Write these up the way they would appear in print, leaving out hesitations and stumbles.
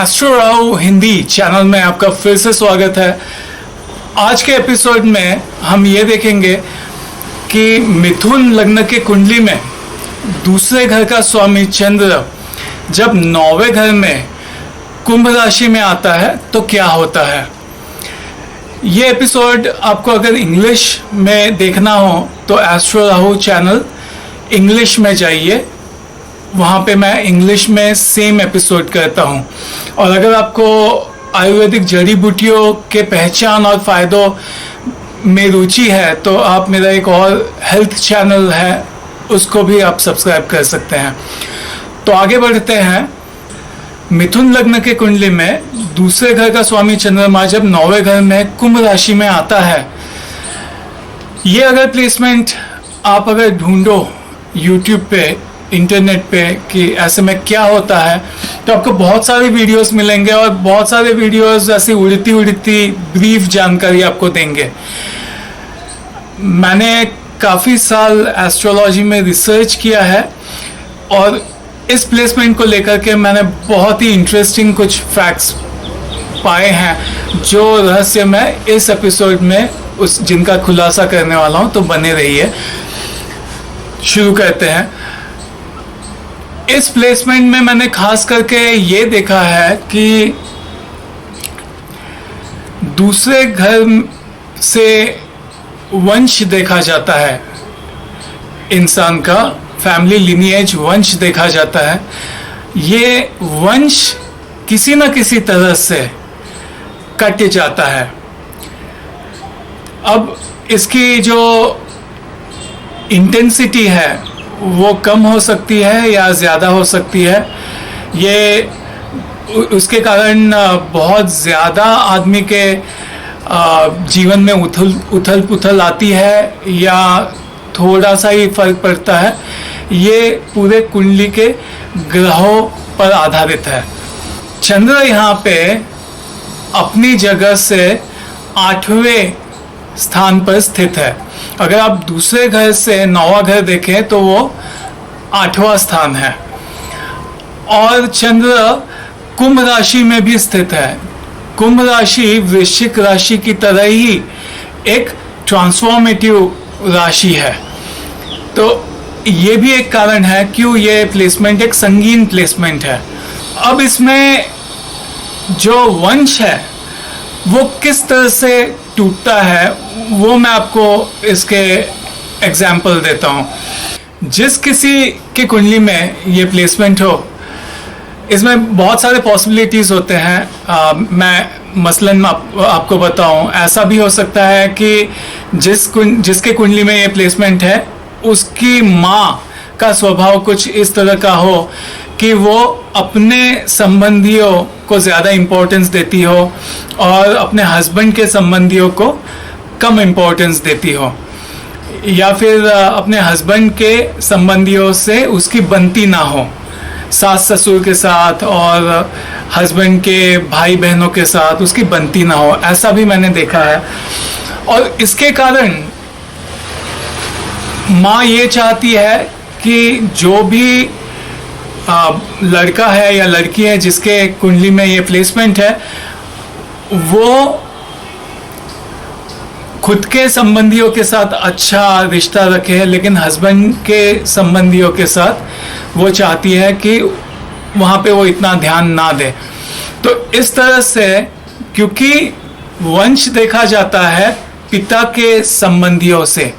Astro Rahu Hindi channel में आपका फिर से स्वागत है। आज के एपिसोड में हम ये देखेंगे कि मिथुन लग्न के कुंडली में दूसरे घर का स्वामी चंद्र जब 9वें घर में कुंभ राशि में आता है तो क्या होता है। ये एपिसोड आपको अगर इंग्लिश में देखना हो तो एस्ट्रो राहु चैनल इंग्लिश में जाइए, वहाँ पे मैं इंग्लिश में सेम एपिसोड करता हूँ। और अगर आपको आयुर्वेदिक जड़ी बूटियों के पहचान और फ़ायदों में रुचि है तो आप मेरा एक और हेल्थ चैनल है उसको भी आप सब्सक्राइब कर सकते हैं। तो आगे बढ़ते हैं। मिथुन लग्न के कुंडली में दूसरे घर का स्वामी चंद्रमा जब 9वें घर में कुंभ राशि में आता है, ये अगर प्लेसमेंट आप अगर ढूंढो यूट्यूब पे, इंटरनेट पे कि ऐसे में क्या होता है, तो आपको बहुत सारे वीडियोस मिलेंगे और बहुत सारे वीडियोस ऐसी उड़ती उड़ती ब्रीफ जानकारी आपको देंगे। मैंने काफ़ी साल एस्ट्रोलॉजी में रिसर्च किया है और इस प्लेसमेंट को लेकर के मैंने बहुत ही इंटरेस्टिंग कुछ फैक्ट्स पाए हैं जो रहस्य मैं इस एपिसोड में जिनका खुलासा करने वाला हूं, तो बने रहिए। शुरू करते हैं। इस प्लेसमेंट में मैंने खास करके ये देखा है कि दूसरे घर से वंश देखा जाता है, इंसान का फैमिली लिनिएज वंश देखा जाता है। ये वंश किसी न किसी तरह से कट जाता है। अब इसकी जो इंटेंसिटी है वो कम हो सकती है या ज़्यादा हो सकती है। ये उसके कारण बहुत ज़्यादा आदमी के जीवन में उथल पुथल आती है या थोड़ा सा ही फर्क पड़ता है। ये पूरे कुंडली के ग्रहों पर आधारित है। चंद्र यहाँ पे अपनी जगह से 8वें स्थान पर स्थित है। अगर आप दूसरे घर से 9वां घर देखें तो वो 8वां स्थान है। और चंद्र कुंभ राशि में भी स्थित है। कुंभ राशि वृश्चिक राशि की तरह ही एक ट्रांसफॉर्मेटिव राशि है। तो ये भी एक कारण है क्यों ये प्लेसमेंट एक संगीन प्लेसमेंट है। अब इसमें जो वंश है वो किस तरह से टूटता है वो मैं आपको इसके एग्जाम्पल देता हूँ। जिस किसी के कुंडली में ये प्लेसमेंट हो, इसमें बहुत सारे पॉसिबिलिटीज़ होते हैं। मैं मसलन आपको बताऊं, ऐसा भी हो सकता है कि जिसके कुंडली में ये प्लेसमेंट है उसकी माँ का स्वभाव कुछ इस तरह का हो कि वो अपने संबंधियों को ज़्यादा इम्पोर्टेंस देती हो और अपने हस्बैंड के संबंधियों को कम इम्पोर्टेंस देती हो, या फिर अपने हस्बैंड के संबंधियों से उसकी बनती ना हो, सास ससुर के साथ और हस्बैंड के भाई बहनों के साथ उसकी बनती ना हो। ऐसा भी मैंने देखा है। और इसके कारण माँ ये चाहती है कि जो भी लड़का है या लड़की है जिसके कुंडली में ये प्लेसमेंट है वो खुद के संबंधियों के साथ अच्छा रिश्ता रखे, लेकिन हस्बैंड के संबंधियों के साथ वो चाहती है कि वहाँ पे वो इतना ध्यान ना दे। तो इस तरह से क्योंकि वंश देखा जाता है पिता के संबंधियों से,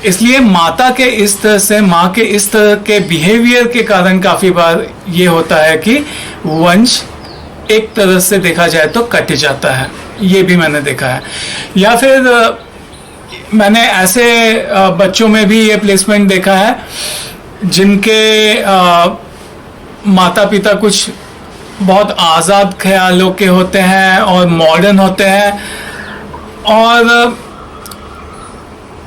इसलिए माता के इस तरह से, माँ के इस तरह के बिहेवियर के कारण काफ़ी बार ये होता है कि वंश एक तरह से देखा जाए तो कट जाता है। ये भी मैंने देखा है। या फिर मैंने ऐसे बच्चों में भी ये प्लेसमेंट देखा है जिनके माता पिता कुछ बहुत आज़ाद ख्यालों के होते हैं और मॉडर्न होते हैं। और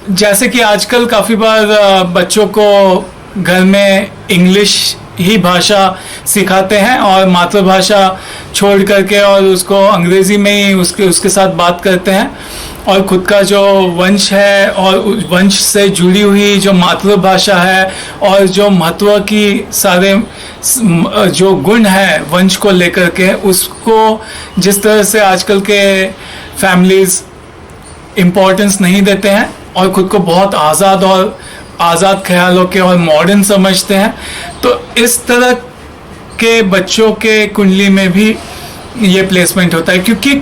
जैसे कि आजकल काफ़ी बार बच्चों को घर में इंग्लिश ही भाषा सिखाते हैं और मातृभाषा छोड़ करके और उसको अंग्रेज़ी में ही उसके साथ बात करते हैं, और खुद का जो वंश है और वंश से जुड़ी हुई जो मातृभाषा है और जो महत्व की सारे जो गुण है वंश को लेकर के, उसको जिस तरह से आजकल के फैमिलीज़ इम्पोर्टेंस नहीं देते हैं और ख़ुद को बहुत आज़ाद ख्यालों के और मॉडर्न समझते हैं, तो इस तरह के बच्चों के कुंडली में भी ये प्लेसमेंट होता है, क्योंकि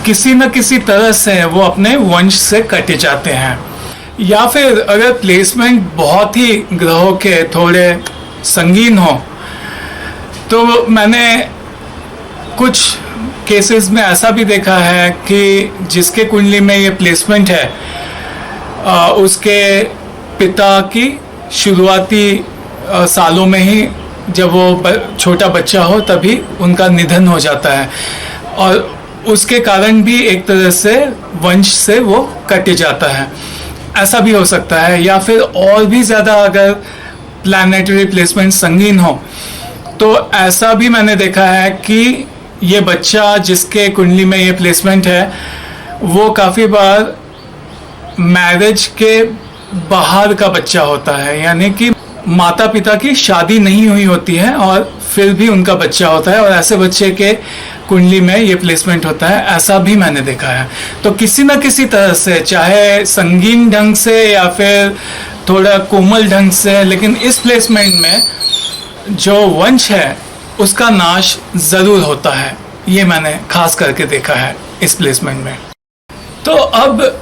किसी न किसी तरह से वो अपने वंश से कटे जाते हैं। या फिर अगर प्लेसमेंट बहुत ही ग्रहों के थोड़े संगीन हो, तो मैंने कुछ केसेस में ऐसा भी देखा है कि जिसके कुंडली में ये प्लेसमेंट है, उसके पिता की शुरुआती सालों में ही जब वो छोटा बच्चा हो तभी उनका निधन हो जाता है, और उसके कारण भी एक तरह से वंश से वो कट जाता है। ऐसा भी हो सकता है। या फिर और भी ज़्यादा अगर प्लैनेटरी प्लेसमेंट संगीन हो, तो ऐसा भी मैंने देखा है कि ये बच्चा जिसके कुंडली में ये प्लेसमेंट है, वो काफ़ी बार मैरिज के बाहर का बच्चा होता है, यानी कि माता पिता की शादी नहीं हुई होती है और फिर भी उनका बच्चा होता है, और ऐसे बच्चे के कुंडली में ये प्लेसमेंट होता है। ऐसा भी मैंने देखा है। तो किसी न किसी तरह से, चाहे संगीन ढंग से या फिर थोड़ा कोमल ढंग से, लेकिन इस प्लेसमेंट में जो वंश है उसका नाश ज़रूर होता है। ये मैंने खास करके देखा है इस प्लेसमेंट में। तो अब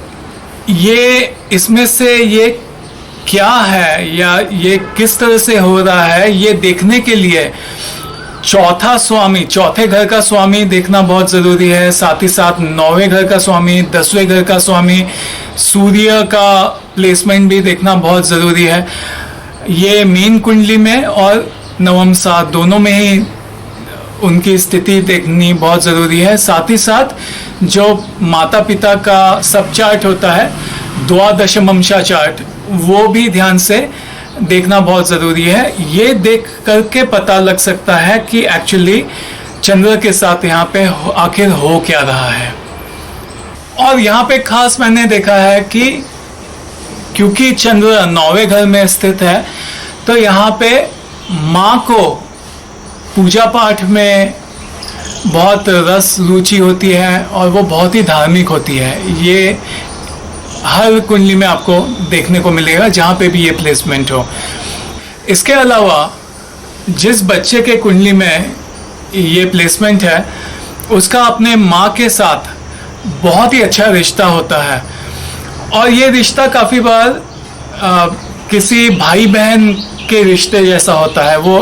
ये इसमें से ये क्या है या ये किस तरह से हो रहा है, ये देखने के लिए चौथा स्वामी, चौथे घर का स्वामी देखना बहुत ज़रूरी है। साथ ही साथ 9वें घर का स्वामी, 10वें घर का स्वामी, सूर्य का प्लेसमेंट भी देखना बहुत ज़रूरी है। ये मीन कुंडली में और नवम सात दोनों में ही उनकी स्थिति देखनी बहुत ज़रूरी है। साथ ही साथ जो माता पिता का सब चार्ट होता है, द्वादशमंशा चार्ट, वो भी ध्यान से देखना बहुत ज़रूरी है। ये देख करके पता लग सकता है कि एक्चुअली चंद्र के साथ यहाँ पे आखिर हो क्या रहा है। और यहाँ पे खास मैंने देखा है कि क्योंकि चंद्र 9वें घर में स्थित है, तो यहाँ पे माँ को पूजा पाठ में बहुत रस रुचि होती है और वो बहुत ही धार्मिक होती है। ये हर कुंडली में आपको देखने को मिलेगा जहाँ पे भी ये प्लेसमेंट हो। इसके अलावा जिस बच्चे के कुंडली में ये प्लेसमेंट है, उसका अपने माँ के साथ बहुत ही अच्छा रिश्ता होता है, और ये रिश्ता काफ़ी बार किसी भाई बहन के रिश्ते जैसा होता है। वो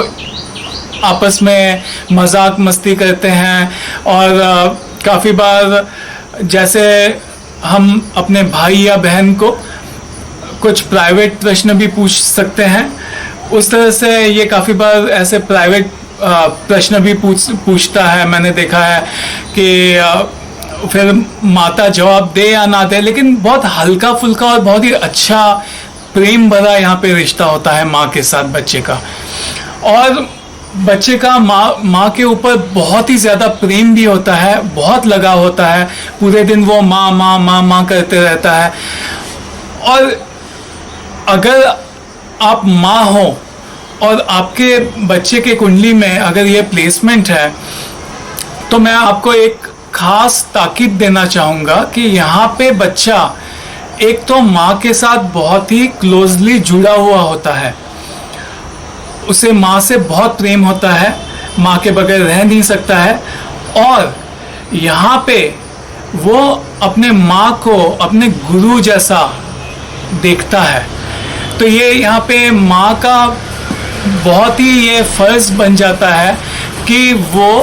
आपस में मजाक मस्ती करते हैं, और काफ़ी बार जैसे हम अपने भाई या बहन को कुछ प्राइवेट प्रश्न भी पूछ सकते हैं, उस तरह से ये काफ़ी बार ऐसे प्राइवेट प्रश्न भी पूछता है। मैंने देखा है कि फिर माता जवाब दे या ना दे, लेकिन बहुत हल्का फुल्का और बहुत ही अच्छा प्रेम भरा यहाँ पे रिश्ता होता है माँ के साथ बच्चे का। और बच्चे का माँ के ऊपर बहुत ही ज़्यादा प्रेम भी होता है, बहुत लगाव होता है। पूरे दिन वो माँ माँ माँ माँ करते रहता है। और अगर आप माँ हो और आपके बच्चे के कुंडली में अगर ये प्लेसमेंट है, तो मैं आपको एक खास ताकीद देना चाहूँगा कि यहाँ पे बच्चा एक तो माँ के साथ बहुत ही क्लोजली जुड़ा हुआ होता है, उसे माँ से बहुत प्रेम होता है, माँ के बगैर रह नहीं सकता है, और यहाँ पे वो अपने माँ को अपने गुरु जैसा देखता है। तो ये यहाँ पे माँ का बहुत ही ये फ़र्ज़ बन जाता है कि वो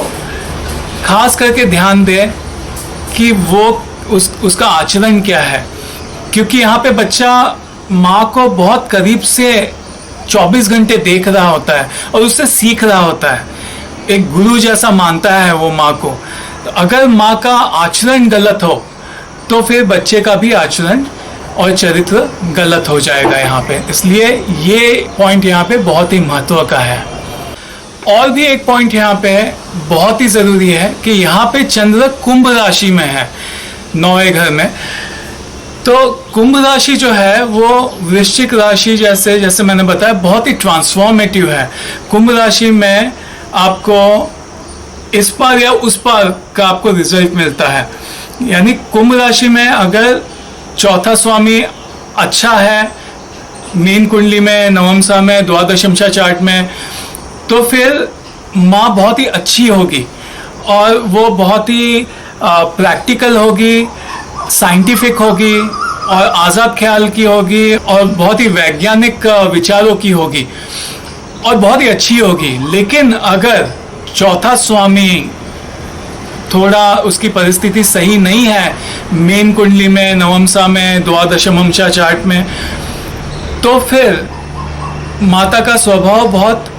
खास करके ध्यान दे कि वो उसका आचरण क्या है, क्योंकि यहाँ पे बच्चा माँ को बहुत करीब से 24 घंटे देख रहा होता है और उससे सीख रहा होता है। एक गुरु जैसा मानता है वो माँ को। तो अगर माँ का आचरण गलत हो, तो फिर बच्चे का भी आचरण और चरित्र गलत हो जाएगा यहाँ पे। इसलिए ये पॉइंट यहाँ पे बहुत ही महत्व का है। और भी एक पॉइंट यहाँ पे बहुत ही ज़रूरी है कि यहाँ पे चंद्र कुंभ राशि में है 9वें घर में। तो कुंभ राशि जो है वो वृश्चिक राशि जैसे जैसे मैंने बताया बहुत ही ट्रांसफॉर्मेटिव है। कुंभ राशि में आपको इस पार या उस पार का आपको रिजल्ट मिलता है। यानी कुंभ राशि में अगर चौथा स्वामी अच्छा है मीन कुंडली में, नवमसा में, द्वादशमशा चार्ट में, तो फिर माँ बहुत ही अच्छी होगी और वो बहुत ही प्रैक्टिकल होगी, साइंटिफिक होगी और आज़ाद ख्याल की होगी और बहुत ही वैज्ञानिक विचारों की होगी और बहुत ही अच्छी होगी। लेकिन अगर चौथा स्वामी थोड़ा उसकी परिस्थिति सही नहीं है मेन कुंडली में, नवमसा में, द्वादशमशा चार्ट में, तो फिर माता का स्वभाव बहुत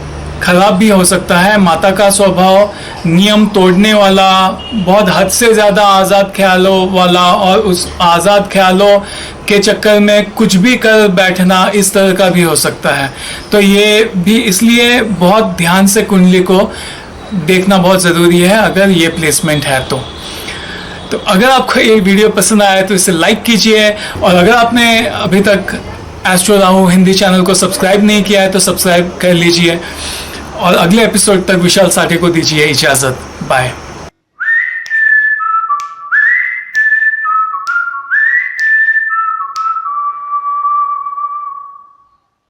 खराब भी हो सकता है। माता का स्वभाव नियम तोड़ने वाला, बहुत हद से ज़्यादा आज़ाद ख्यालों वाला और उस आज़ाद ख्यालों के चक्कर में कुछ भी कर बैठना, इस तरह का भी हो सकता है। तो ये भी इसलिए बहुत ध्यान से कुंडली को देखना बहुत ज़रूरी है अगर ये प्लेसमेंट है तो अगर आपको ये वीडियो पसंद आया तो इसे लाइक कीजिए और अगर आपने अभी तक एस्ट्रो राहु हिंदी चैनल को सब्सक्राइब नहीं किया है तो सब्सक्राइब कर लीजिए और अगले एपिसोड तक विशाल साठे को दीजिए इजाज़त। बाय।